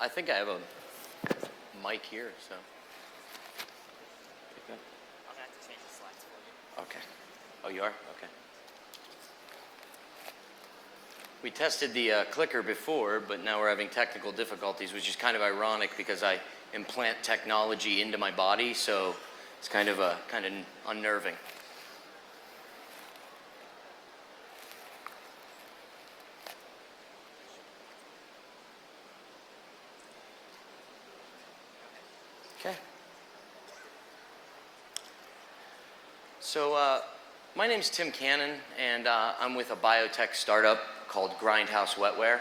I think I have a mic here, so. I'm gonna have to change the slides for you. Okay. Oh, you are? Okay. We tested the clicker before, but now we're having technical difficulties, which is kind of ironic because I implant technology into my body, so it's kind of unnerving. Okay. So my name's Tim Cannon, and I'm with a biotech startup called Grindhouse Wetware.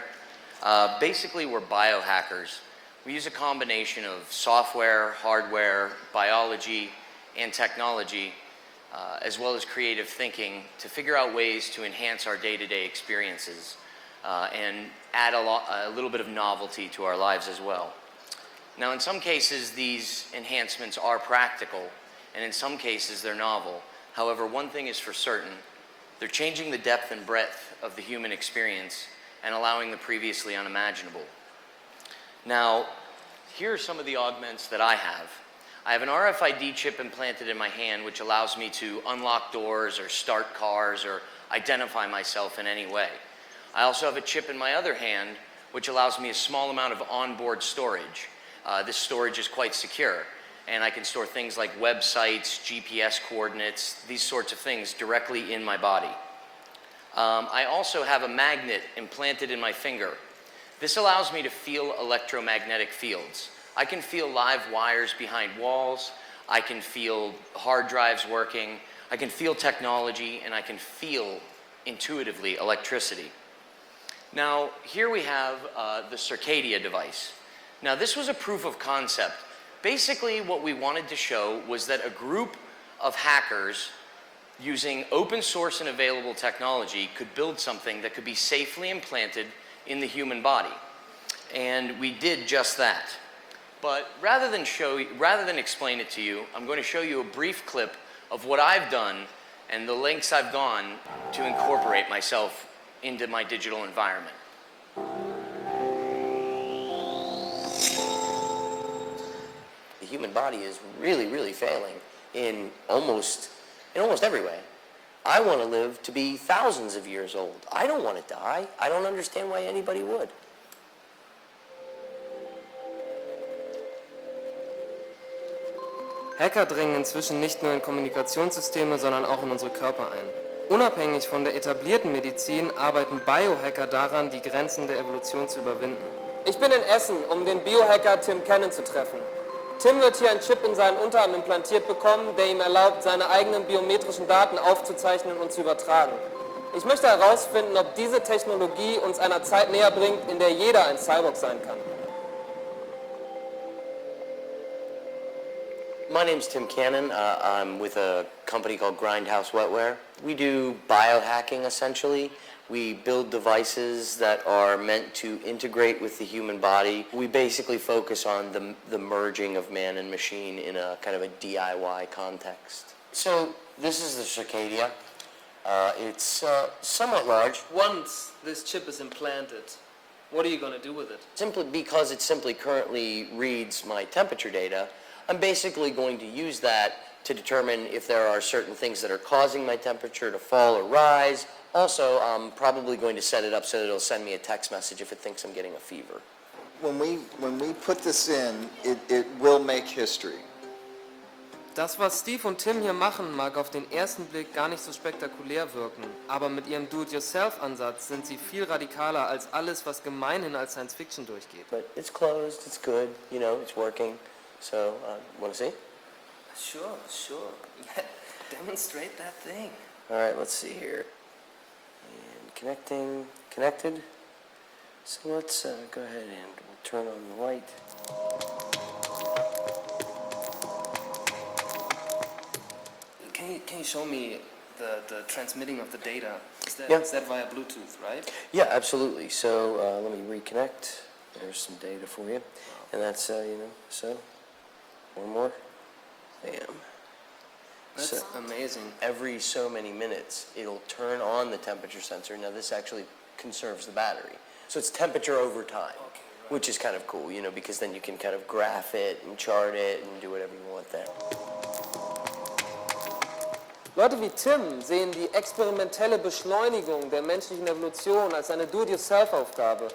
Basically, we're biohackers. We use a combination of software, hardware, biology, and technology, as well as creative thinking to figure out ways to enhance our day-to-day experiences and add a little bit of novelty to our lives as well. Now, in some cases, these enhancements are practical, and in some cases, they're novel. However, one thing is for certain, they're changing the depth and breadth of the human experience and allowing the previously unimaginable. Now, here are some of the augments that I have. I have an RFID chip implanted in my hand, which allows me to unlock doors or start cars or identify myself in any way. I also have a chip in my other hand, which allows me a small amount of onboard storage. This storage is quite secure, and I can store things like websites, GPS coordinates, these sorts of things directly in my body. I also have a magnet implanted in my finger. This allows me to feel electromagnetic fields. I can feel live wires behind walls, I can feel hard drives working, I can feel technology, and I can feel intuitively electricity. Now, here we have the Circadia device. Now, this was a proof of concept. Basically, what we wanted to show was that a group of hackers using open source and available technology could build something that could be safely implanted in the human body. And we did just that. But rather than explain it to you, I'm going to show you a brief clip of what I've done and the lengths I've gone to incorporate myself into my digital environment. The human body is really failing in almost every way. I want to live to be thousands of years old. I don't want to die. I don't understand why anybody would. Hacker dringen inzwischen nicht nur in Kommunikationssysteme, sondern auch in unsere Körper ein. Unabhängig von der etablierten Medizin arbeiten Biohacker daran, die Grenzen der Evolution zu überwinden. Ich bin in Essen, um den Biohacker Tim Cannon zu treffen. Tim wird hier einen Chip in seinen Unterarm implantiert bekommen, der ihm erlaubt, seine eigenen biometrischen Daten aufzuzeichnen und zu übertragen. Ich möchte herausfinden, ob diese Technologie uns einer Zeit näher bringt, in der jeder ein Cyborg sein kann. My name's Tim Cannon. I'm with a company called Grindhouse Wetware. We do biohacking, essentially. We build devices that are meant to integrate with the human body. We basically focus on the merging of man and machine in a kind of a DIY context. So this is the Circadia. It's somewhat large. Once this chip is implanted, what are you going to do with it? Simply because it simply currently reads my temperature data, I'm basically going to use that to determine if there are certain things that are causing my temperature to fall or rise. Also, I'm probably going to set it up so that it'll send me a text message if it thinks I'm getting a fever. When we put this in, it will make history. Das, was Steve und Tim hier machen, mag auf den ersten Blick gar nicht so spektakulär wirken, aber mit ihrem Do-it-yourself-Ansatz sind sie viel radikaler als alles, was gemeinhin als Science-Fiction durchgeht. But it's closed, it's good, you know, it's working. So, want to see? Sure. Demonstrate that thing. All right, let's see here. And connected. So let's go ahead and we'll turn on the light. Can you show me the transmitting of the data? Is that via Bluetooth, right? Yeah, absolutely. So let me reconnect. There's some data for you. And that's, so. One more. Bam. That's amazing. Every so many minutes, it'll turn on the temperature sensor. Now, this actually conserves the battery. So it's temperature over time. Okay, which is kind of cool, you know, because then you can kind of graph it and chart it and do whatever you want there. Leute wie Tim sehen die experimentelle Beschleunigung der menschlichen Evolution als eine Do-it-yourself-Aufgabe.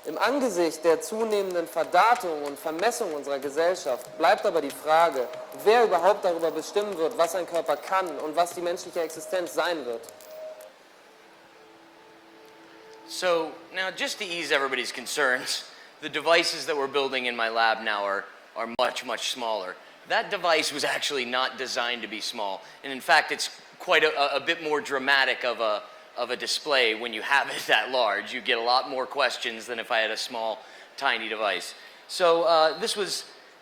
Im Angesicht der zunehmenden Verdatung und Vermessung unserer Gesellschaft bleibt aber die Frage, wer überhaupt darüber bestimmen wird, was ein Körper kann und was die menschliche Existenz sein wird. So now, just to ease everybody's concerns, the devices that we're building in my lab now are much, much smaller. That device was actually not designed to be small, and in fact, it's quite a bit more dramatic of a display when you have it that large. You get a lot more questions than if I had a small, tiny device. So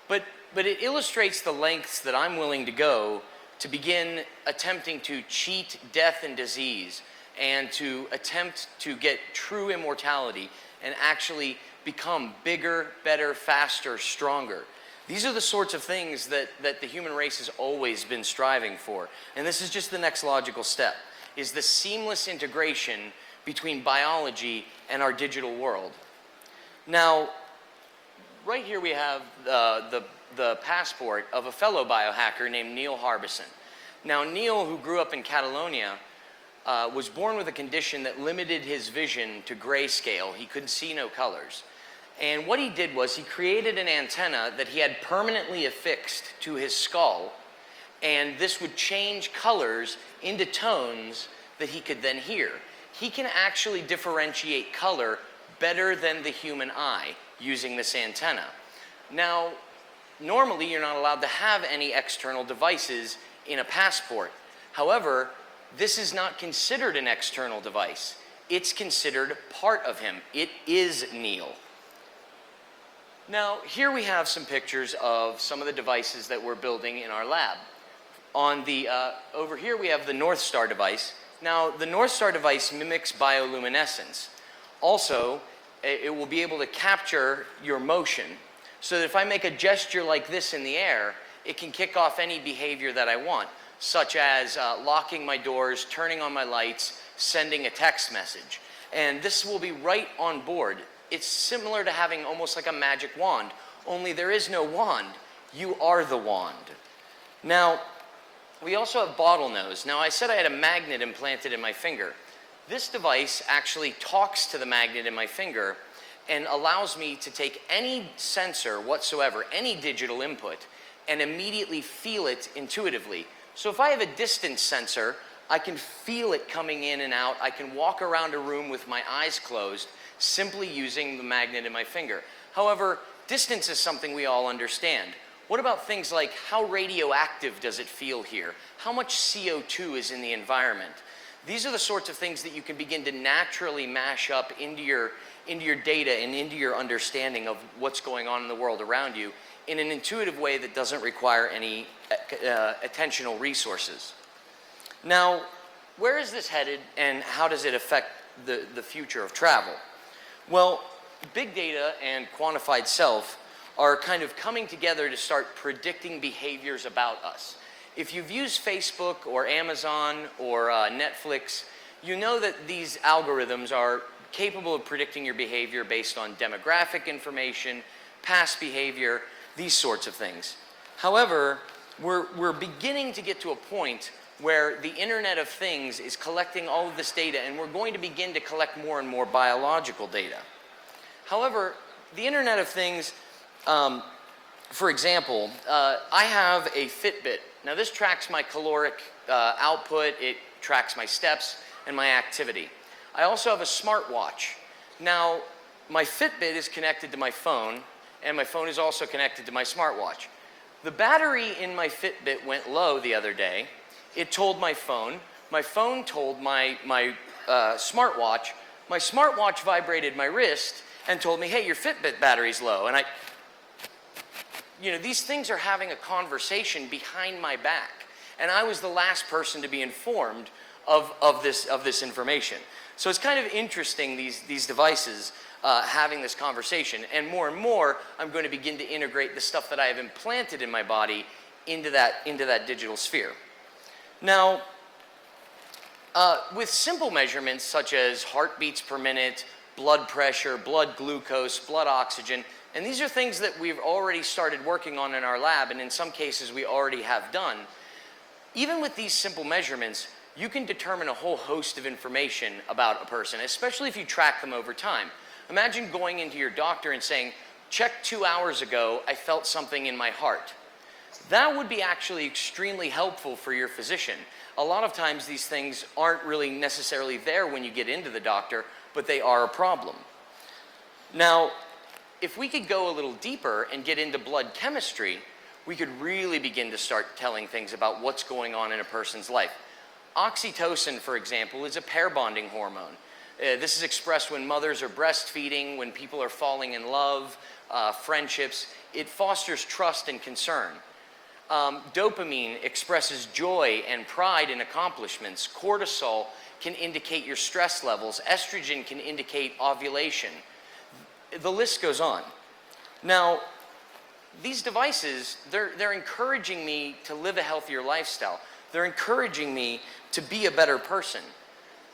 but it illustrates the lengths that I'm willing to go to begin attempting to cheat death and disease, and to attempt to get true immortality and actually become bigger, better, faster, stronger. These are the sorts of things that the human race has always been striving for. And this is just the next logical step, is the seamless integration between biology and our digital world. Now, right here we have the passport of a fellow biohacker named Neil Harbison. Now, Neil, who grew up in Catalonia, was born with a condition that limited his vision to grayscale. He could see no colors. And what he did was he created an antenna that he had permanently affixed to his skull, and this would change colors into tones that he could then hear. He can actually differentiate color better than the human eye using this antenna. Now, normally you're not allowed to have any external devices in a passport. However, this is not considered an external device. It's considered part of him. It is Neil. Now, here we have some pictures of some of the devices that we're building in our lab. Over here we have the North Star device. Now, the North Star device mimics bioluminescence. Also, it will be able to capture your motion, so that if I make a gesture like this in the air, it can kick off any behavior that I want, such as locking my doors, turning on my lights, sending a text message. And this will be right on board. It's similar to having almost like a magic wand, only there is no wand. You are the wand. Now, we also have bottlenose. Now, I said I had a magnet implanted in my finger. This device actually talks to the magnet in my finger and allows me to take any sensor whatsoever, any digital input, and immediately feel it intuitively. So if I have a distance sensor, I can feel it coming in and out. I can walk around a room with my eyes closed, simply using the magnet in my finger. However, distance is something we all understand. What about things like how radioactive does it feel here? How much CO2 is in the environment? These are the sorts of things that you can begin to naturally mash up into your data and into your understanding of what's going on in the world around you in an intuitive way that doesn't require any attentional resources. Now, where is this headed, and how does it affect the future of travel? Well, big data and quantified self are kind of coming together to start predicting behaviors about us. If you've used Facebook or Amazon or Netflix, you know that these algorithms are capable of predicting your behavior based on demographic information, past behavior, these sorts of things. However, we're beginning to get to a point where the Internet of Things is collecting all of this data, and we're going to begin to collect more and more biological data. However, the Internet of Things, for example, I have a Fitbit. Now, this tracks my caloric output, it tracks my steps and my activity. I also have a smartwatch. Now, my Fitbit is connected to my phone, and my phone is also connected to my smartwatch. The battery in my Fitbit went low the other day. It told my phone told my smartwatch vibrated my wrist and told me, hey, your Fitbit battery's low. And these things are having a conversation behind my back. And I was the last person to be informed of this information. So it's kind of interesting, these devices having this conversation. And more, I'm going to begin to integrate the stuff that I have implanted in my body into that digital sphere. Now, with simple measurements such as heartbeats per minute blood pressure, blood glucose, blood oxygen. And these are things that we've already started working on in our lab, and in some cases we already have done. Even with these simple measurements, you can determine a whole host of information about a person, especially if you track them over time. Imagine going into your doctor and saying, check 2 hours ago, I felt something in my heart. That would be actually extremely helpful for your physician. A lot of times these things aren't really necessarily there when you get into the doctor, but they are a problem. Now, if we could go a little deeper and get into blood chemistry, we could really begin to start telling things about what's going on in a person's life. Oxytocin, for example, is a pair bonding hormone. This is expressed when mothers are breastfeeding, when people are falling in love, friendships. It fosters trust and concern. Dopamine expresses joy and pride in accomplishments. Cortisol can indicate your stress levels. Estrogen can indicate ovulation. The list goes on. Now, these devices, they're encouraging me to live a healthier lifestyle. They're encouraging me to be a better person.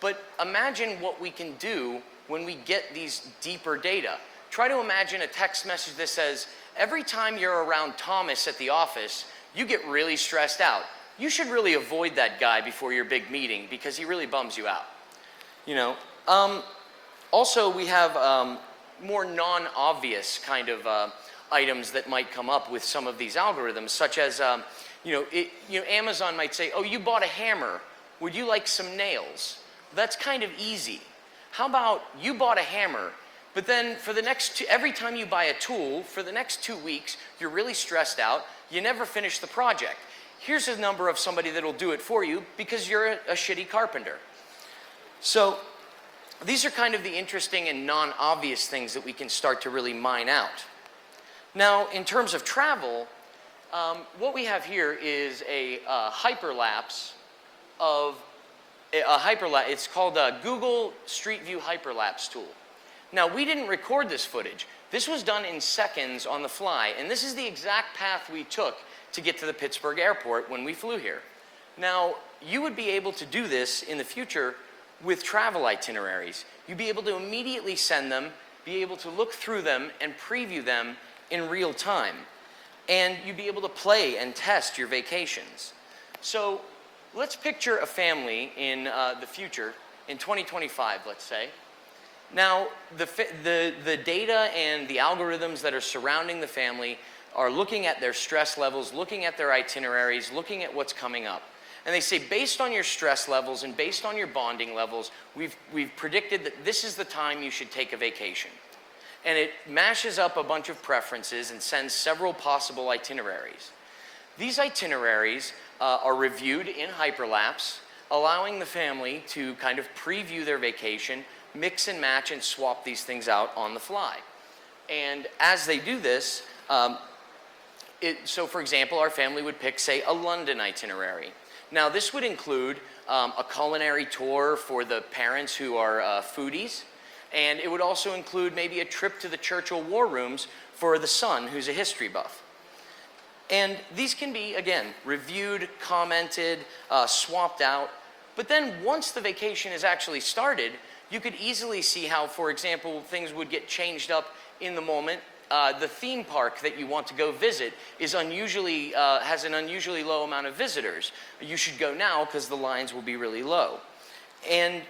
But imagine what we can do when we get these deeper data. Try to imagine a text message that says, every time you're around Thomas at the office, you get really stressed out. You should really avoid that guy before your big meeting because he really bums you out. You know, also we have more non-obvious kind of items that might come up with some of these algorithms, such as, Amazon might say, oh, you bought a hammer. Would you like some nails? That's kind of easy. How about you bought a hammer, but then for the next every time you buy a tool, for the next 2 weeks, you're really stressed out, you never finish the project. Here's a number of somebody that'll do it for you because you're a shitty carpenter. So these are kind of the interesting and non-obvious things that we can start to really mine out. Now, in terms of travel, what we have here is a hyperlapse of it's called a Google Street View Hyperlapse tool. Now, we didn't record this footage. This was done in seconds on the fly, and this is the exact path we took to get to the Pittsburgh airport when we flew here. Now, you would be able to do this in the future with travel itineraries. You'd be able to immediately send them, be able to look through them and preview them in real time. And you'd be able to play and test your vacations. So let's picture a family in the future, in 2025, let's say. Now, the data and the algorithms that are surrounding the family are looking at their stress levels, looking at their itineraries, looking at what's coming up. And they say, based on your stress levels and based on your bonding levels, we've predicted that this is the time you should take a vacation. And it mashes up a bunch of preferences and sends several possible itineraries. These itineraries are reviewed in hyperlapse, allowing the family to kind of preview their vacation, mix and match and swap these things out on the fly. And as they do this, so for example, our family would pick, say, a London itinerary. Now, this would include a culinary tour for the parents who are foodies, and it would also include maybe a trip to the Churchill War Rooms for the son who's a history buff. And these can be, again, reviewed, commented, swapped out. But then once the vacation is actually started, you could easily see how, for example, things would get changed up in the moment. The theme park that you want to go visit is has an unusually low amount of visitors. You should go now because the lines will be really low. And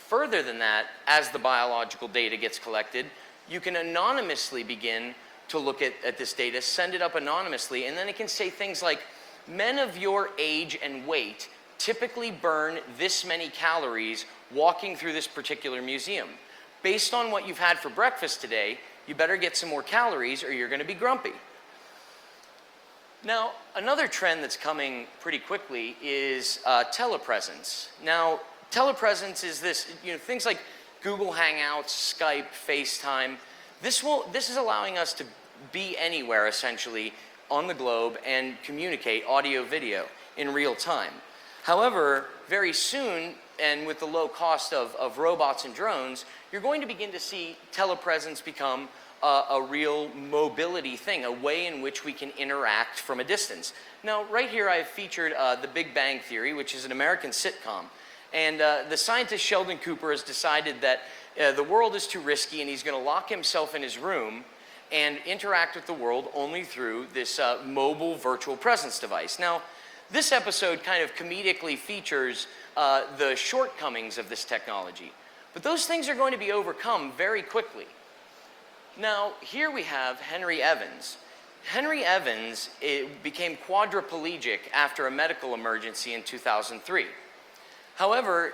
further than that, as the biological data gets collected, you can anonymously begin to look at this data, send it up anonymously, and then it can say things like, men of your age and weight typically burn this many calories walking through this particular museum. Based on what you've had for breakfast today, you better get some more calories or you're going to be grumpy. Now, another trend that's coming pretty quickly is telepresence. Now, telepresence is this, things like Google Hangouts, Skype, FaceTime. This is allowing us to be anywhere, essentially, on the globe and communicate audio, video in real time. However, very soon, and with the low cost of robots and drones, you're going to begin to see telepresence become a real mobility thing, a way in which we can interact from a distance. Now, right here I've featured The Big Bang Theory, which is an American sitcom. And the scientist Sheldon Cooper has decided that the world is too risky and he's going to lock himself in his room and interact with the world only through this mobile virtual presence device. Now, this episode kind of comedically features the shortcomings of this technology, but those things are going to be overcome very quickly. Now, here we have Henry Evans. Henry Evans became quadriplegic after a medical emergency in 2003. However,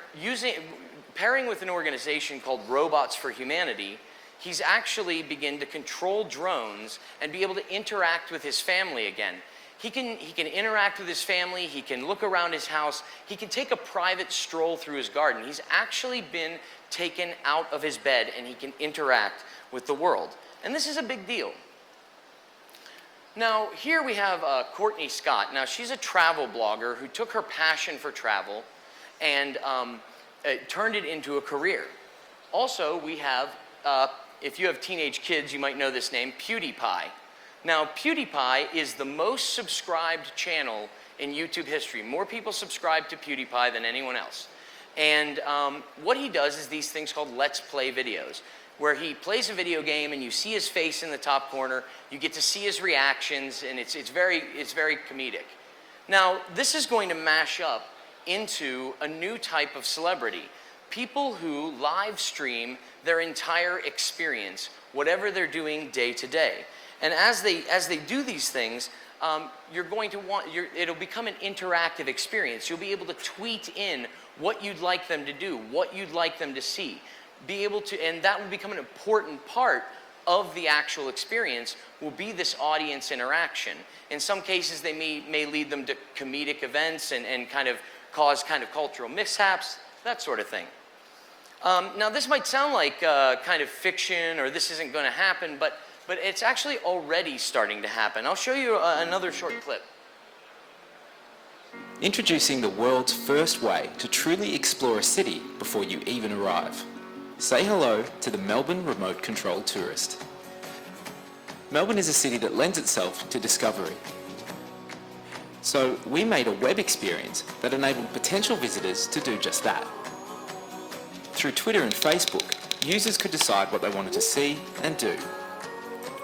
pairing with an organization called Robots for Humanity, he's actually begun to control drones and be able to interact with his family again. He can interact with his family, he can look around his house, he can take a private stroll through his garden. He's actually been taken out of his bed and he can interact with the world. And this is a big deal. Now, here we have Courtney Scott. Now, she's a travel blogger who took her passion for travel and turned it into a career. Also, we have, if you have teenage kids, you might know this name, PewDiePie. Now, PewDiePie is the most subscribed channel in YouTube history. More people subscribe to PewDiePie than anyone else. And what he does is these things called Let's Play videos, where he plays a video game and you see his face in the top corner, you get to see his reactions, and it's very comedic. Now, this is going to mash up into a new type of celebrity. People who live stream their entire experience, whatever they're doing day to day. And as they do these things, it'll become an interactive experience. You'll be able to tweet in what you'd like them to do, what you'd like them to see. And that will become an important part of the actual experience, will be this audience interaction. In some cases, they may lead them to comedic events and kind of cause kind of cultural mishaps, that sort of thing. Now, this might sound like kind of fiction, or this isn't going to happen, but it's actually already starting to happen. I'll show you another short clip. Introducing the world's first way to truly explore a city before you even arrive. Say hello to the Melbourne Remote Control Tourist. Melbourne is a city that lends itself to discovery. So we made a web experience that enabled potential visitors to do just that. Through Twitter and Facebook, users could decide what they wanted to see and do,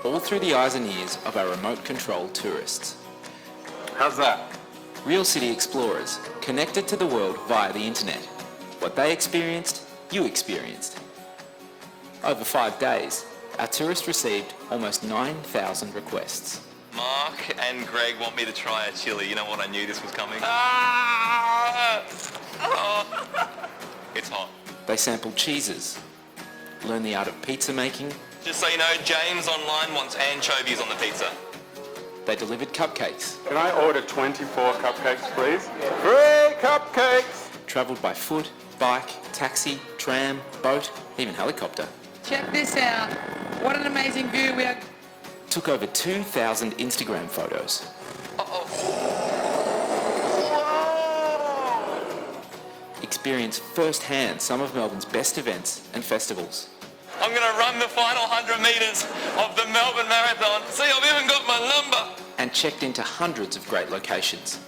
all through the eyes and ears of our remote control tourists. How's that? Real city explorers, connected to the world via the internet. What they experienced, you experienced. Over 5 days, our tourists received almost 9,000 requests. Mark and Greg want me to try a chili. You know what? I knew this was coming. It's hot. They sampled cheeses, learned the art of pizza making. Just so you know, James online wants anchovies on the pizza. They delivered cupcakes. Can I order 24 cupcakes, please? 3 cupcakes! Travelled by foot, bike, taxi, tram, boat, even helicopter. Check this out. What an amazing view we are. Took over 2,000 Instagram photos. Experienced firsthand some of Melbourne's best events and festivals. I'm going to run the final 100 metres of the Melbourne Marathon. See, I've even got my number. And checked into hundreds of great locations.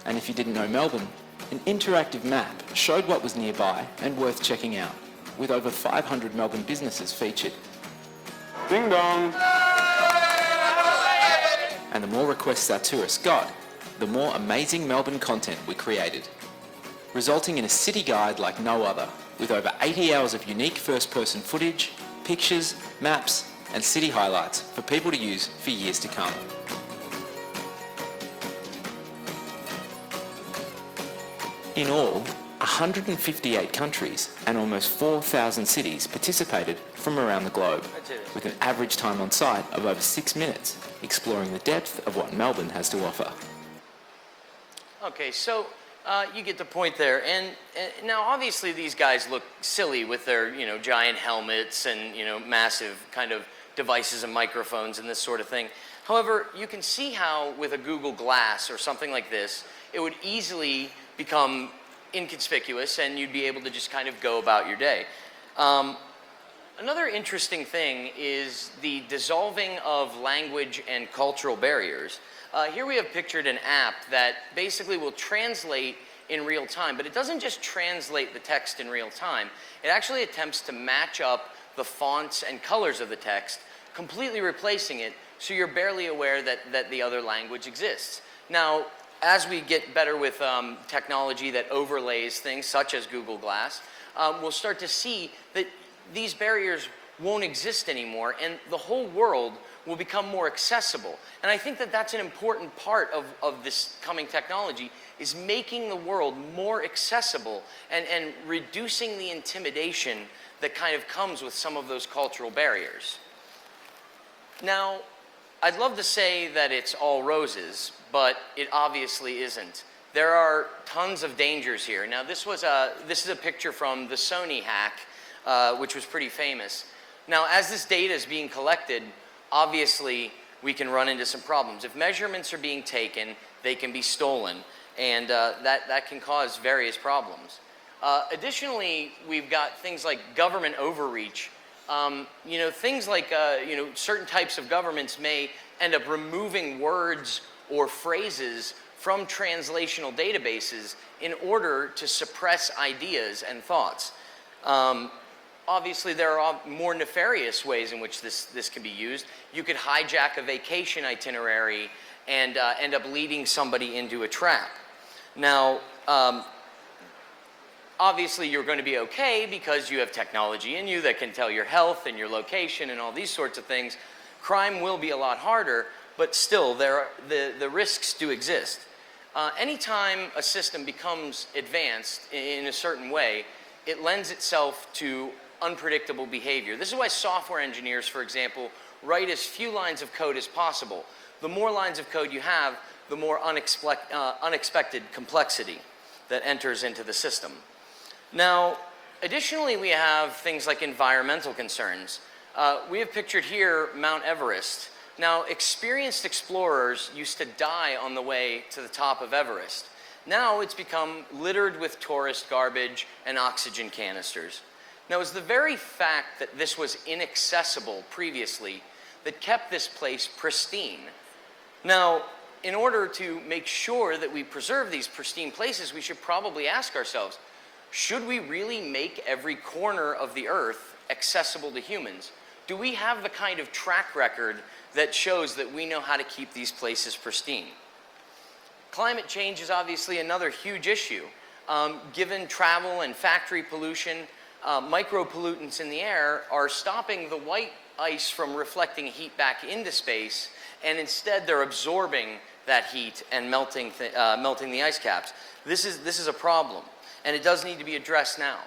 And if you didn't know Melbourne, an interactive map showed what was nearby and worth checking out, with over 500 Melbourne businesses featured. Ding dong! And the more requests our tourists got, the more amazing Melbourne content we created, resulting in a city guide like no other, with over 80 hours of unique first-person footage, pictures, maps, and city highlights for people to use for years to come. In all, 158 countries and almost 4,000 cities participated from around the globe, with an average time on site of over 6 minutes, exploring the depth of what Melbourne has to offer. Okay, so you get the point there. And now, obviously, these guys look silly with their, giant helmets and, massive kind of devices and microphones and this sort of thing. However, you can see how with a Google Glass or something like this, it would easily become inconspicuous and you'd be able to just kind of go about your day. Another interesting thing is the dissolving of language and cultural barriers. Here we have pictured an app that basically will translate in real time, but it doesn't just translate the text in real time. It actually attempts to match up the fonts and colors of the text, completely replacing it so you're barely aware that the other language exists. Now, as we get better with technology that overlays things such as Google Glass, we'll start to see that these barriers won't exist anymore and the whole world will become more accessible. And I think that that's an important part of this coming technology, is making the world more accessible and reducing the intimidation that kind of comes with some of those cultural barriers. Now, I'd love to say that it's all roses, but it obviously isn't. There are tons of dangers here. Now, this is a picture from the Sony hack, which was pretty famous. Now, as this data is being collected, obviously we can run into some problems. If measurements are being taken, they can be stolen, and that can cause various problems. Additionally, we've got things like government overreach. Things like certain types of governments may end up removing words or phrases from translational databases in order to suppress ideas and thoughts. Obviously, there are more nefarious ways in which this can be used. You could hijack a vacation itinerary and end up leading somebody into a trap. Now, obviously, you're going to be okay because you have technology in you that can tell your health and your location and all these sorts of things. Crime will be a lot harder, but still, the risks do exist. Anytime a system becomes advanced in a certain way, it lends itself to unpredictable behavior. This is why software engineers, for example, write as few lines of code as possible. The more lines of code you have, the more unexpected complexity that enters into the system. Now, additionally, we have things like environmental concerns. We have pictured here Mount Everest. Now, experienced explorers used to die on the way to the top of Everest. Now it's become littered with tourist garbage and oxygen canisters. Now, it's the very fact that this was inaccessible previously that kept this place pristine. Now, in order to make sure that we preserve these pristine places, we should probably ask ourselves, should we really make every corner of the Earth accessible to humans? Do we have the kind of track record that shows that we know how to keep these places pristine? Climate change is obviously another huge issue. Given travel and factory pollution, micropollutants in the air are stopping the white ice from reflecting heat back into space, and instead they're absorbing that heat and melting the ice caps. This is a problem, and it does need to be addressed now.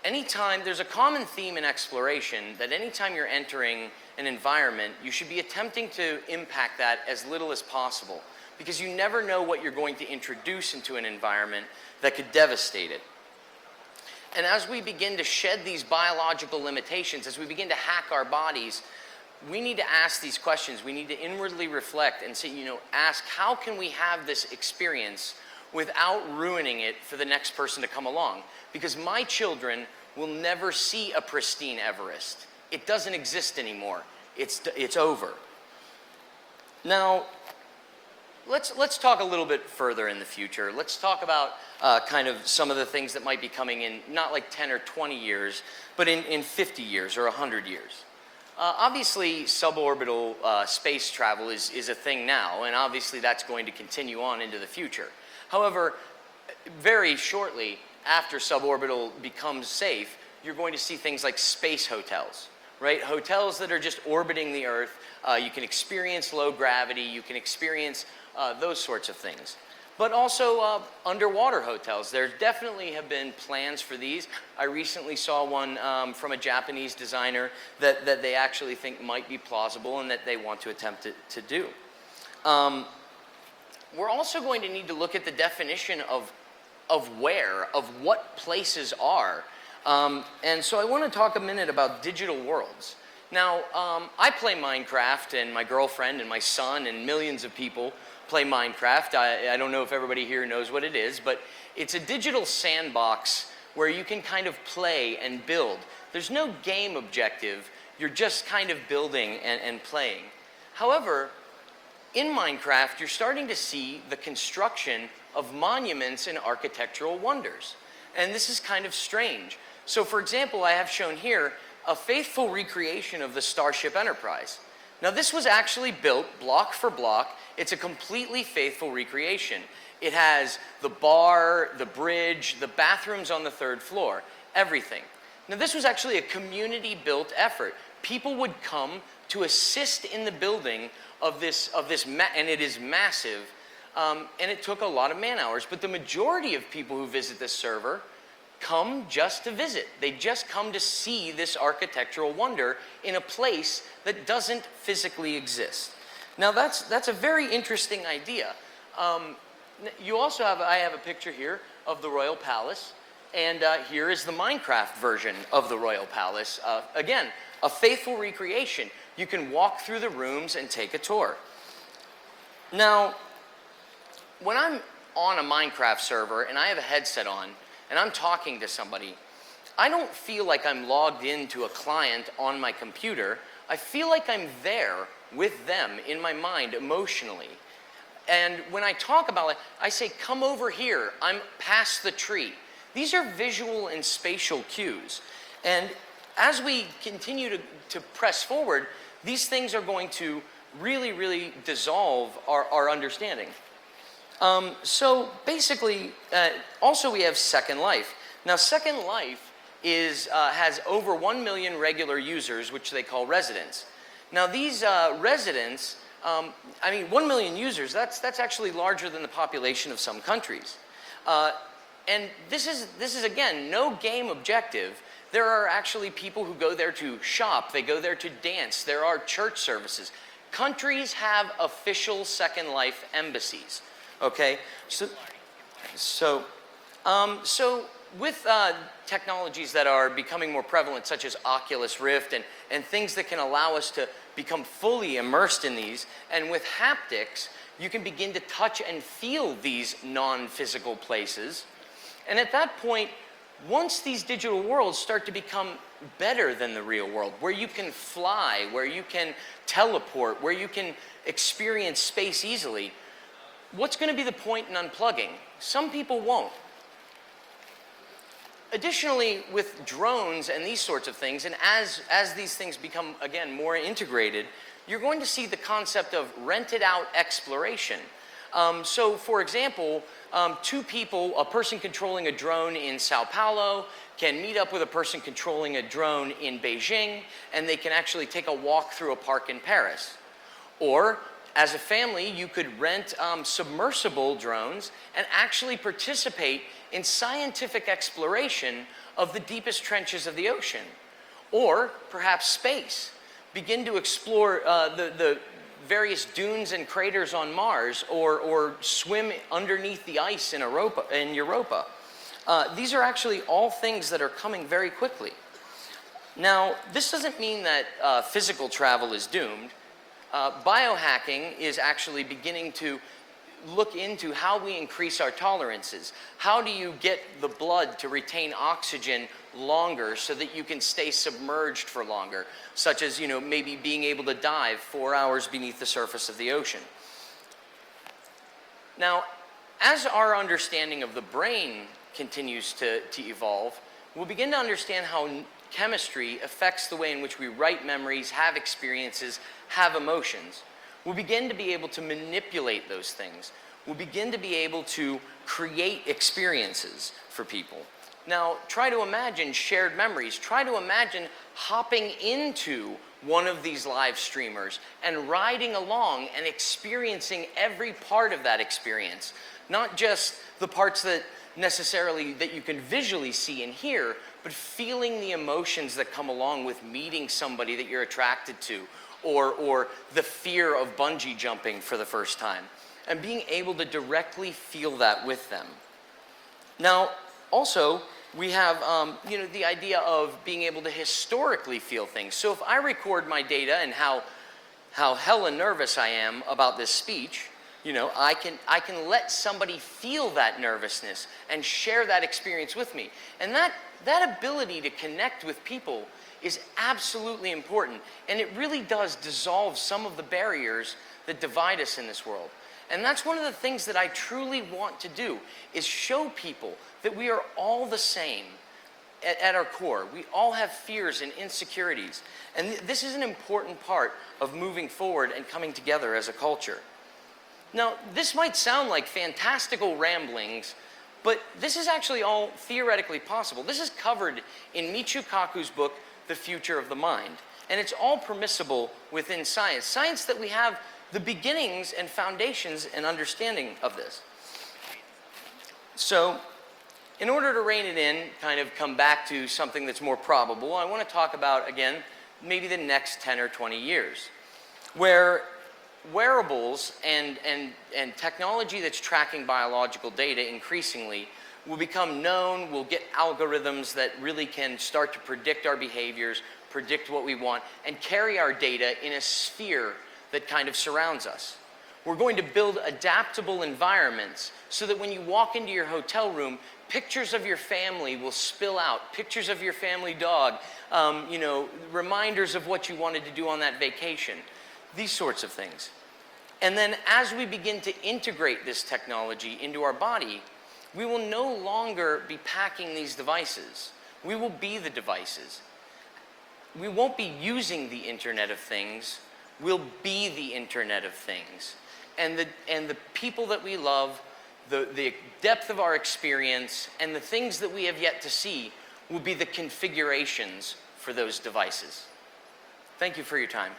There's a common theme in exploration that anytime you're entering an environment, you should be attempting to impact that as little as possible, because you never know what you're going to introduce into an environment that could devastate it. And as we begin to shed these biological limitations, as we begin to hack our bodies, we need to ask these questions. We need to inwardly reflect and say, ask, how can we have this experience without ruining it for the next person to come along? Because my children will never see a pristine Everest. It doesn't exist anymore. It's over. Now, let's talk a little bit further in the future. Let's talk about kind of some of the things that might be coming in, not like 10 or 20 years, but in 50 years or 100 years. Obviously, suborbital space travel is a thing now, and obviously that's going to continue on into the future. However, very shortly after suborbital becomes safe, you're going to see things like space hotels, right? Hotels that are just orbiting the Earth. You can experience low gravity. You can experience those sorts of things. But also underwater hotels. There definitely have been plans for these. I recently saw one from a Japanese designer that they actually think might be plausible and that they want to attempt to do. We're also going to need to look at the definition of what places are. And so I want to talk a minute about digital worlds. Now, I play Minecraft, and my girlfriend and my son and millions of people play Minecraft. I don't know if everybody here knows what it is, but it's a digital sandbox where you can kind of play and build. There's no game objective. You're just kind of building and playing. However, in Minecraft, you're starting to see the construction of monuments and architectural wonders. And this is kind of strange. So for example, I have shown here a faithful recreation of the Starship Enterprise. Now this was actually built block for block. It's a completely faithful recreation. It has the bar, the bridge, the bathrooms on the 3rd floor, everything. Now this was actually a community-built effort. People would come to assist in the building of this, and it is massive, and it took a lot of man hours, but the majority of people who visit this server come just to visit. They just come to see this architectural wonder in a place that doesn't physically exist. Now that's a very interesting idea. You also have, I have a picture here of the Royal Palace, and here is the Minecraft version of the Royal Palace. Again, a faithful recreation. You can walk through the rooms and take a tour. Now, when I'm on a Minecraft server and I have a headset on and I'm talking to somebody, I don't feel like I'm logged into a client on my computer. I feel like I'm there with them in my mind emotionally. And when I talk about it, I say, come over here, I'm past the tree. These are visual and spatial cues. And as we continue to press forward, these things are going to really, really dissolve our understanding. So basically, also we have Second Life. Now Second Life has over 1 million regular users, which they call residents. Now these residents, I mean 1 million users, that's actually larger than the population of some countries. And this is again, no game objective. There are actually people who go there to shop, they go there to dance, there are church services. Countries have official Second Life embassies, okay? So with technologies that are becoming more prevalent, such as Oculus Rift and things that can allow us to become fully immersed in these, and with haptics, you can begin to touch and feel these non-physical places. And at that point, once these digital worlds start to become better than the real world, where you can fly, where you can teleport, where you can experience space easily, what's going to be the point in unplugging? Some people won't. Additionally, with drones and these sorts of things, and as these things become, again, more integrated, you're going to see the concept of rented out exploration. So, for example, two people, a person controlling a drone in Sao Paulo can meet up with a person controlling a drone in Beijing, and they can actually take a walk through a park in Paris. Or, as a family, you could rent submersible drones and actually participate in scientific exploration of the deepest trenches of the ocean. Or, perhaps space. Begin to explore the various dunes and craters on Mars, or swim underneath the ice in Europa. These are actually all things that are coming very quickly. Now, this doesn't mean that physical travel is doomed. Biohacking is actually beginning to look into how we increase our tolerances. How do you get the blood to retain oxygen longer so that you can stay submerged for longer, such as, maybe being able to dive 4 hours beneath the surface of the ocean. Now, as our understanding of the brain continues to evolve, we'll begin to understand how chemistry affects the way in which we write memories, have experiences, have emotions. We'll begin to be able to manipulate those things. We'll begin to be able to create experiences for people. Now, try to imagine shared memories. Try to imagine hopping into one of these live streamers and riding along and experiencing every part of that experience. Not just the parts that necessarily that you can visually see and hear, but feeling the emotions that come along with meeting somebody that you're attracted to, or the fear of bungee jumping for the first time, and being able to directly feel that with them. Now, also, we have the idea of being able to historically feel things. So if I record my data and how hella nervous I am about this speech, I can let somebody feel that nervousness and share that experience with me. And that ability to connect with people is absolutely important. And it really does dissolve some of the barriers that divide us in this world. And that's one of the things that I truly want to do, is show people that we are all the same at our core. We all have fears and insecurities. And this is an important part of moving forward and coming together as a culture. Now, this might sound like fantastical ramblings, but this is actually all theoretically possible. This is covered in Michio Kaku's book, The Future of the Mind. And it's all permissible within science. Science that we have the beginnings and foundations and understanding of this. So, in order to rein it in, kind of come back to something that's more probable, I want to talk about, again, maybe the next 10 or 20 years, where wearables and technology that's tracking biological data increasingly will become known. We'll get algorithms that really can start to predict our behaviors, predict what we want, and carry our data in a sphere that kind of surrounds us. We're going to build adaptable environments so that when you walk into your hotel room, pictures of your family will spill out, pictures of your family dog, reminders of what you wanted to do on that vacation, these sorts of things. And then as we begin to integrate this technology into our body, we will no longer be packing these devices. We will be the devices. We won't be using the Internet of Things. We'll be the Internet of Things. And the people that we love, the depth of our experience, and the things that we have yet to see will be the configurations for those devices. Thank you for your time.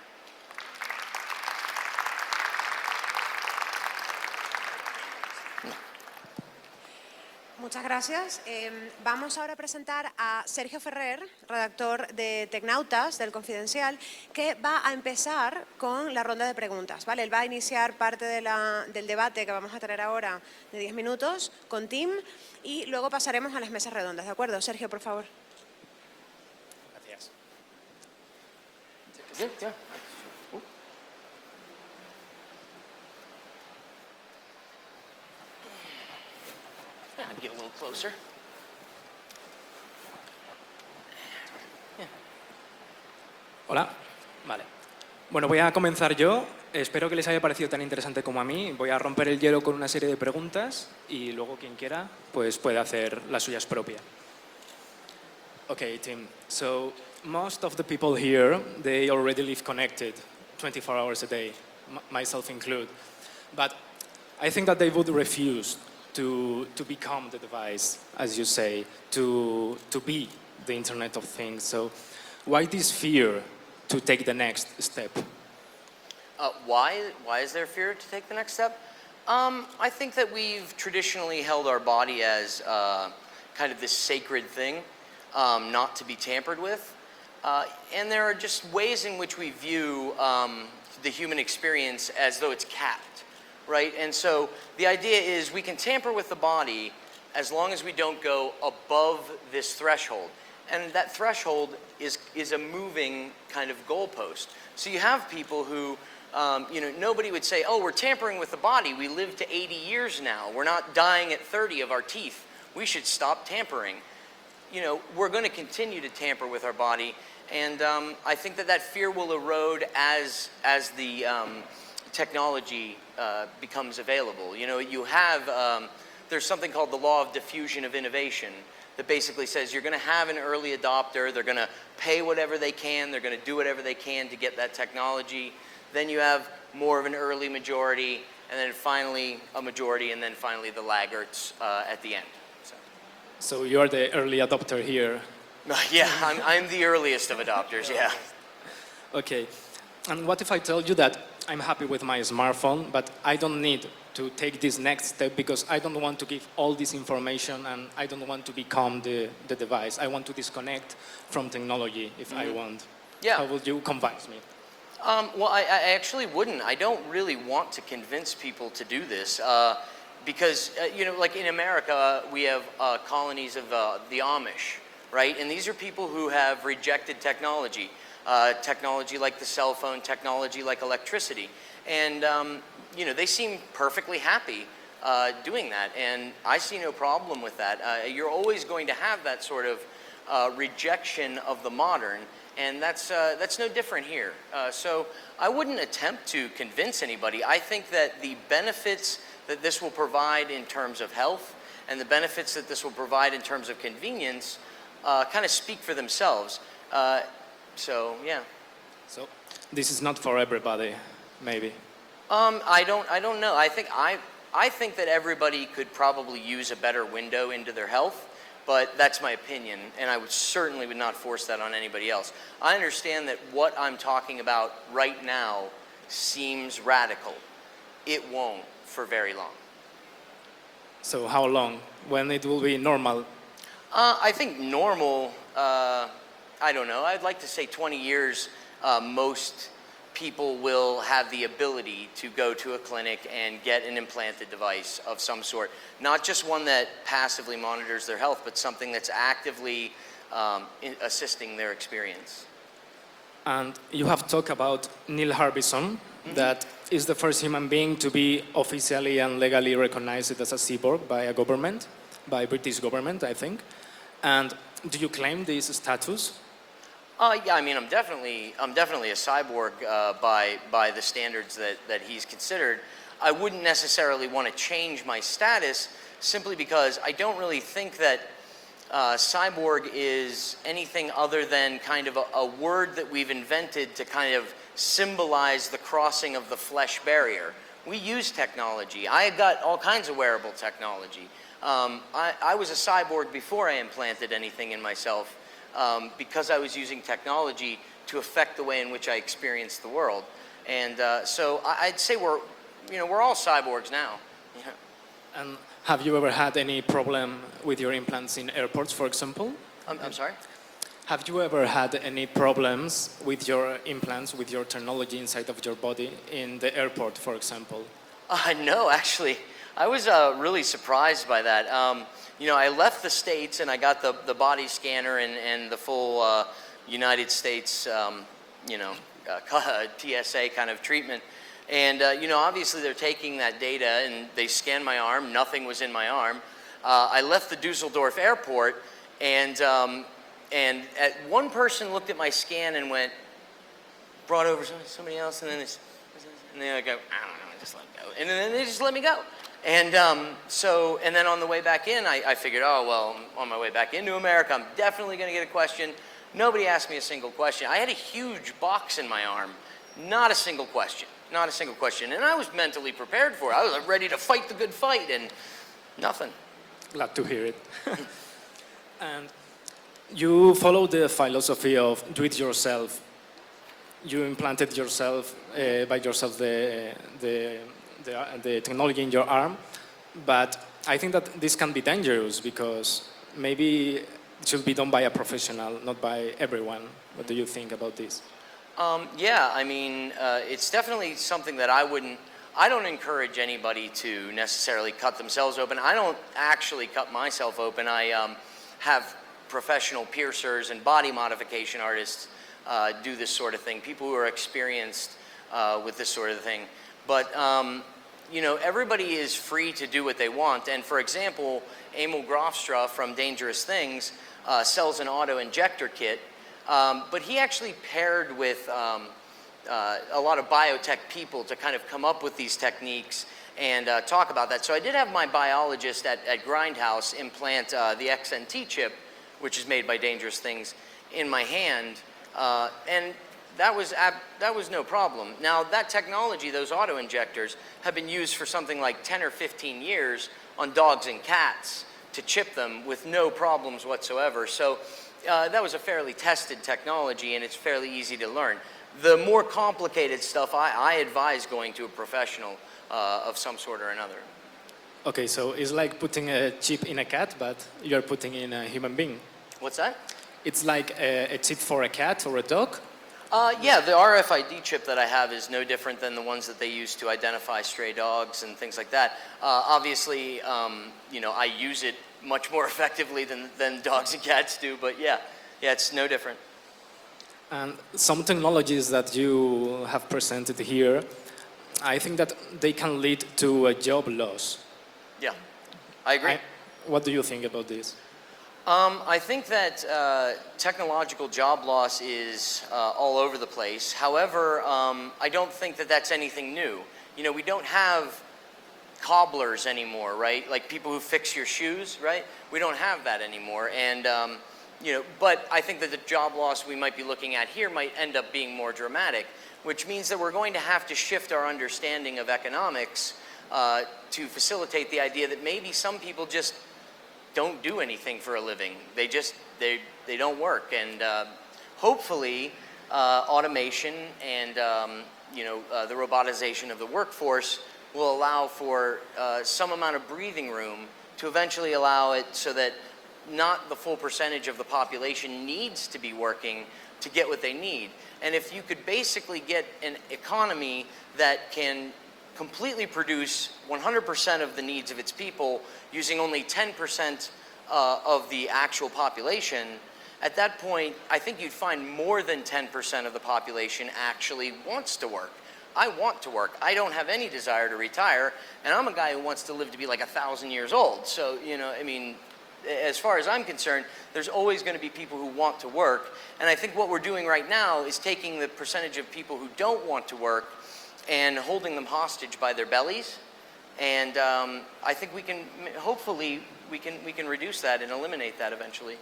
Muchas gracias. Vamos ahora a presentar a Sergio Ferrer, redactor de Tecnautas, del Confidencial, que va a empezar con la ronda de preguntas, ¿vale? Él va a iniciar parte del debate que vamos a tener ahora de 10 minutos con Tim y luego pasaremos a las mesas redondas, ¿de acuerdo? Sergio, por favor. Gracias. I'd get a little closer. Hola, vale. Bueno, voy a comenzar yo. Espero que les haya parecido tan interesante como a mí. Voy a romper el hielo con una serie de preguntas y luego quien quiera pues puede hacer las suyas propias. Okay, Tim. So most of the people here, they already live connected 24 hours a day, myself included. But I think that they would refuse to become the device, as you say, to be the Internet of Things. So why this fear to take the next step? Why is there fear to take the next step? I think that we've traditionally held our body as kind of this sacred thing, not to be tampered with. And there are just ways in which we view the human experience as though it's capped. Right? And so the idea is we can tamper with the body as long as we don't go above this threshold. And that threshold is a moving kind of goalpost. So you have people who, nobody would say, oh, we're tampering with the body. We live to 80 years now. We're not dying at 30 of our teeth. We should stop tampering. We're going to continue to tamper with our body. And I think that fear will erode as the technology becomes available. You have, there's something called the law of diffusion of innovation that basically says you're going to have an early adopter, they're going to pay whatever they can, they're going to do whatever they can to get that technology. Then you have more of an early majority, and then finally a majority, and then finally the laggards at the end. So you're the early adopter here. Yeah, I'm the earliest of adopters, yeah. Okay, and what if I tell you that I'm happy with my smartphone, but I don't need to take this next step because I don't want to give all this information and I don't want to become the device. I want to disconnect from technology if I want. Yeah. How would you convince me? Well, I actually wouldn't. I don't really want to convince people to do this because, like in America, we have colonies of the Amish, right? And these are people who have rejected technology. Technology like the cell phone, technology like electricity. And, they seem perfectly happy doing that. And I see no problem with that. You're always going to have that sort of rejection of the modern, and that's no different here. So I wouldn't attempt to convince anybody. I think that the benefits that this will provide in terms of health and the benefits that this will provide in terms of convenience kind of speak for themselves. So yeah. So this is not for everybody, maybe. I don't know. I think that everybody could probably use a better window into their health, but that's my opinion, and I certainly would not force that on anybody else. I understand that what I'm talking about right now seems radical. It won't for very long. So how long? When it will be normal? I think normal, I don't know. I'd like to say 20 years, most people will have the ability to go to a clinic and get an implanted device of some sort. Not just one that passively monitors their health, but something that's actively assisting their experience. And you have talked about Neil Harbison, that is the first human being to be officially and legally recognized as a cyborg by a government, by British government, I think. And do you claim this status? Yeah, I mean, I'm definitely a cyborg by the standards that he's considered. I wouldn't necessarily want to change my status simply because I don't really think that cyborg is anything other than kind of a word that we've invented to kind of symbolize the crossing of the flesh barrier. We use technology. I got all kinds of wearable technology. I was a cyborg before I implanted anything in myself. Because I was using technology to affect the way in which I experienced the world, and so I'd say we're all cyborgs now. Yeah. And have you ever had any problem with your implants in airports, for example? I'm sorry? Have you ever had any problems with your implants, with your technology inside of your body in the airport, for example? No, actually, I was really surprised by that. I left the States and I got the body scanner and the full United States, TSA kind of treatment. And, obviously they're taking that data and they scanned my arm. Nothing was in my arm. I left the Dusseldorf airport and one person looked at my scan and brought over somebody else, and then I go, I don't know, just let it go. And then they just let me go. And and then on the way back in, I figured, oh, well, on my way back into America, I'm definitely going to get a question. Nobody asked me a single question. I had a huge box in my arm. Not a single question. Not a single question. And I was mentally prepared for it. I was ready to fight the good fight, and nothing. Glad to hear it. And you follow the philosophy of do-it-yourself. You implanted yourself, by yourself, the technology in your arm, but I think that this can be dangerous because maybe it should be done by a professional, not by everyone. What do you think about this? Yeah, I mean, it's definitely something that I don't encourage anybody to necessarily cut themselves open. I don't actually cut myself open. I have professional piercers and body modification artists do this sort of thing, people who are experienced with this sort of thing. But, everybody is free to do what they want. And for example, Emil Grofstra from Dangerous Things sells an auto-injector kit, but he actually paired with a lot of biotech people to kind of come up with these techniques and talk about that. So I did have my biologist at Grindhouse implant the XNT chip, which is made by Dangerous Things, in my hand, and that was no problem. Now, that technology, those auto-injectors, have been used for something like 10 or 15 years on dogs and cats to chip them with no problems whatsoever. So that was a fairly tested technology, and it's fairly easy to learn. The more complicated stuff, I advise going to a professional of some sort or another. Okay, so it's like putting a chip in a cat, but you're putting in a human being. What's that? It's like a chip for a cat or a dog? Yeah, the RFID chip that I have is no different than the ones that they use to identify stray dogs and things like that. Obviously, I use it much more effectively than dogs and cats do, but yeah, it's no different. And some technologies that you have presented here, I think that they can lead to a job loss. Yeah, I agree. What do you think about this? I think that technological job loss is all over the place. However, I don't think that that's anything new. You know, we don't have cobblers anymore, right? Like people who fix your shoes, right? We don't have that anymore. And, you know, but I think that the job loss we might be looking at here might end up being more dramatic, which means that we're going to have to shift our understanding of economics to facilitate the idea that maybe some people just don't do anything for a living. They don't work. And hopefully automation and, you know, the robotization of the workforce will allow for some amount of breathing room to eventually allow it so that not the full percentage of the population needs to be working to get what they need. And if you could basically get an economy that can completely produce 100% of the needs of its people using only 10% of the actual population, at that point, I think you'd find more than 10% of the population actually wants to work. I want to work. I don't have any desire to retire, and I'm a guy who wants to live to be like 1,000 years old. So, you know, I mean, as far as I'm concerned, there's always going to be people who want to work. And I think what we're doing right now is taking the percentage of people who don't want to work and holding them hostage by their bellies. And I think we can, hopefully, we can reduce that and eliminate that eventually.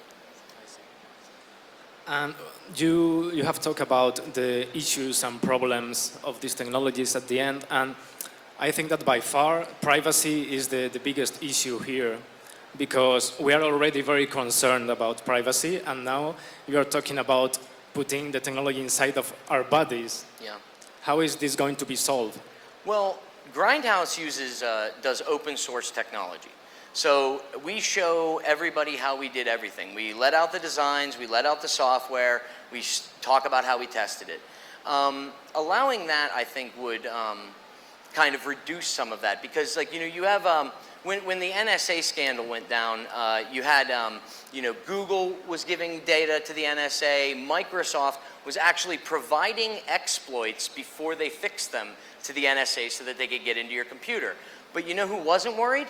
And you have talked about the issues and problems of these technologies at the end, and I think that by far privacy is the biggest issue here, because we are already very concerned about privacy, and now you are talking about putting the technology inside of our bodies. Yeah. How is this going to be solved? Well, Grindhouse does open source technology. So we show everybody how we did everything. We let out the designs, we let out the software, we talk about how we tested it. Allowing that, I think, would kind of reduce some of that, because, like, you know, you have when the NSA scandal went down, you had you know, Google was giving data to the NSA, Microsoft was actually providing exploits before they fixed them to the NSA so that they could get into your computer. But you know who wasn't worried?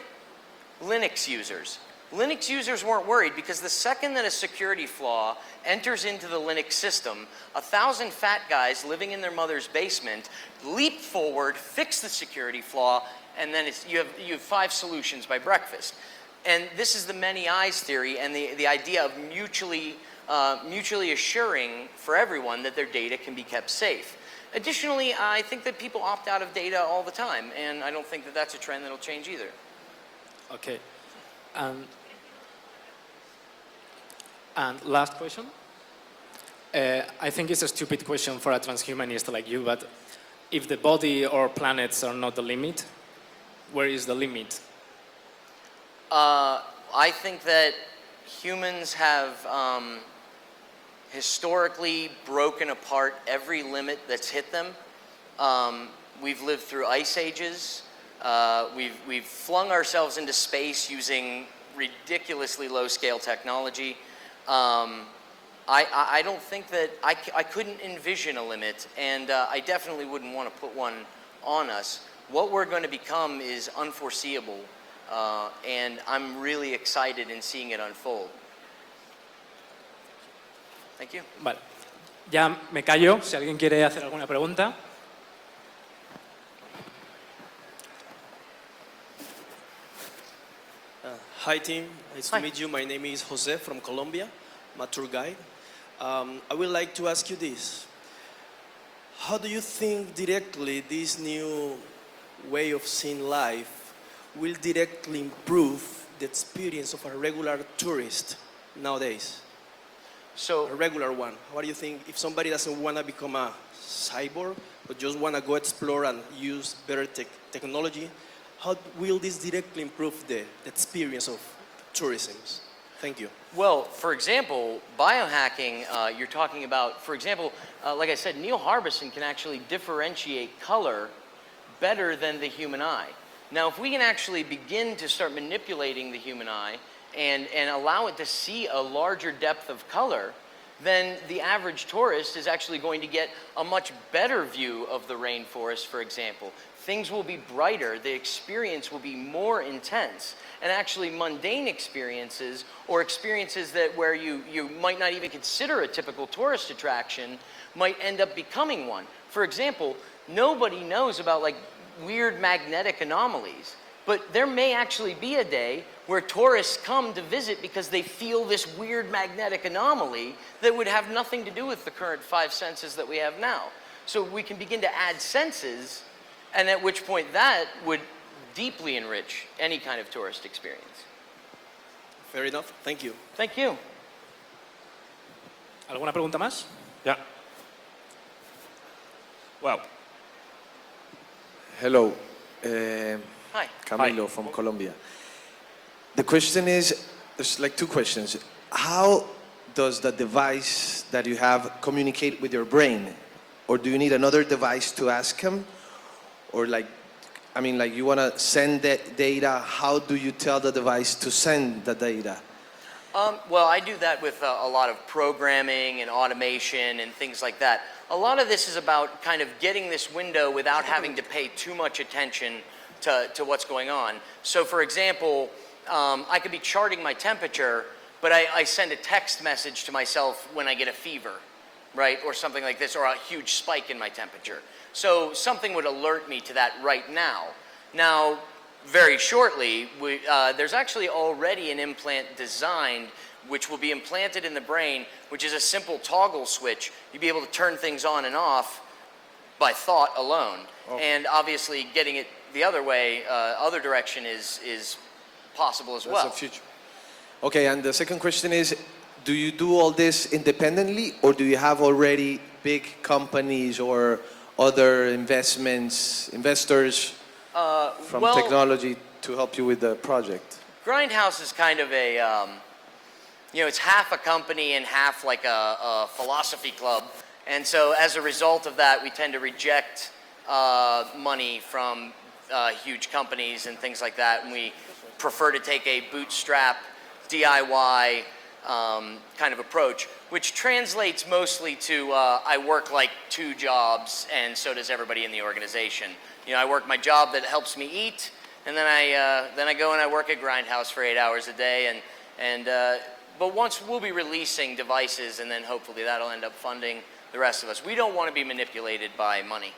Linux users. Linux users weren't worried, because the second that a security flaw enters into the Linux system, 1,000 fat guys living in their mother's basement leap forward, fix the security flaw, and then you have 5 solutions by breakfast. And this is the many eyes theory and the idea of mutually assuring for everyone that their data can be kept safe. Additionally, I think that people opt out of data all the time, and I don't think that that's a trend that'll change either. Okay. And last question. I think it's a stupid question for a transhumanist like you, but if the body or planets are not the limit, where is the limit? I think that humans have historically broken apart every limit that's hit them. We've lived through ice ages. We've flung ourselves into space using ridiculously low-scale technology. I don't think that I couldn't envision a limit, and I definitely wouldn't want to put one on us. What we're going to become is unforeseeable, and I'm really excited in seeing it unfold. Thank you. Vale. Ya me callo, si alguien quiere hacer alguna pregunta. Hi team, nice to meet you. My name is Jose from Colombia. I'm a tour guide. I would like to ask you this. How do you think directly this new way of seeing life will directly improve the experience of a regular tourist nowadays? So, a regular one. What do you think if somebody doesn't want to become a cyborg, but just want to go explore and use better technology? How will this directly improve the experience of tourism? Thank you. Well, for example, biohacking, you're talking about, for example, like I said, Neil Harbison can actually differentiate color better than the human eye. Now, if we can actually begin to start manipulating the human eye and allow it to see a larger depth of color, then the average tourist is actually going to get a much better view of the rainforest, for example. Things will be brighter, the experience will be more intense. and actually mundane experiences or experiences that where you might not even consider a typical tourist attraction might end up becoming one. For example, nobody knows about like weird magnetic anomalies, but there may actually be a day where tourists come to visit because they feel this weird magnetic anomaly that would have nothing to do with the current 5 senses that we have now. So we can begin to add senses, and at which point that would deeply enrich any kind of tourist experience. Fair enough. Thank you. Thank you. ¿Alguna pregunta más? Yeah. Well, Hello, Hi. Camilo from Colombia. The question is, there's like two questions. How does the device that you have communicate with your brain? Or do you need another device to ask him? Or like, I mean, like you want to send that data, how do you tell the device to send the data? Well, I do that with a lot of programming and automation and things like that. A lot of this is about kind of getting this window without having to pay too much attention to what's going on. So for example, I could be charting my temperature, but I send a text message to myself when I get a fever, right? Or something like this, or a huge spike in my temperature. So something would alert me to that right now. Now, very shortly, there's actually already an implant designed which will be implanted in the brain, which is a simple toggle switch. You'll be able to turn things on and off by thought alone. Oh. And obviously getting it the other way, other direction is possible as well. That's the future. Okay, and the second question is, do you do all this independently, or do you have already big companies or other investors from well, technology to help you with the project? Grindhouse is kind of a, it's half a company and half like a philosophy club. And so as a result of that, we tend to reject money from huge companies and things like that. And we prefer to take a bootstrap, DIY kind of approach, which translates mostly to I work like 2 jobs, and so does everybody in the organization. I work my job that helps me eat, and then I go and I work at Grindhouse for 8 hours a day, but once we'll be releasing devices, and then hopefully that'll end up funding the rest of us. We don't want to be manipulated by money.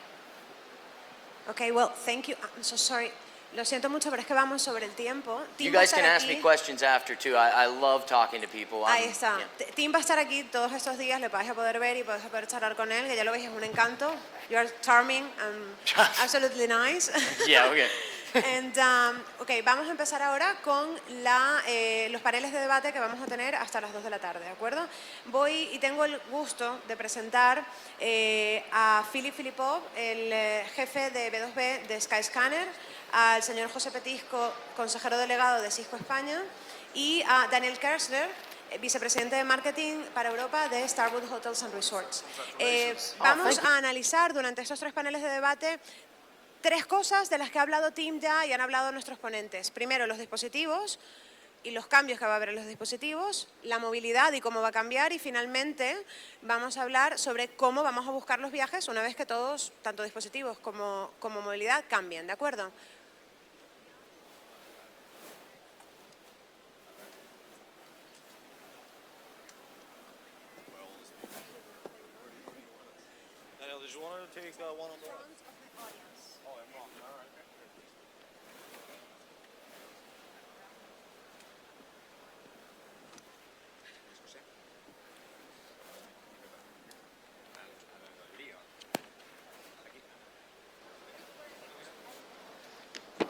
Okay, well, thank you. I'm so sorry. Lo siento mucho, pero es que vamos sobre el tiempo. You guys can ask me questions after too. I love talking to people. Ahí está. Tim va a estar aquí todos estos días, le vais a poder ver y vais a poder charlar con él, que ya lo veis, es un encanto. You are charming and absolutely nice. Yeah, okay. And, okay, vamos a empezar ahora con los paneles de debate que vamos a tener hasta las 2 de la tarde, ¿de acuerdo? Voy y tengo el gusto de presentar a Philip Filipov, el jefe de B2B de Skyscanner, al señor José Petisco, consejero delegado de Cisco España, y a Daniel Kersler, vicepresidente de marketing para Europa de Starwood Hotels and Resorts. Vamos a analizar durante estos 3 paneles de debate 3 cosas de las que ha hablado Tim ya y han hablado nuestros ponentes. Primero, los dispositivos y los cambios que va a haber en los dispositivos, la movilidad y cómo va a cambiar, y finalmente vamos a hablar sobre cómo vamos a buscar los viajes una vez que todos, tanto dispositivos como movilidad, cambien, ¿de acuerdo? Daniel, did you want to take one on the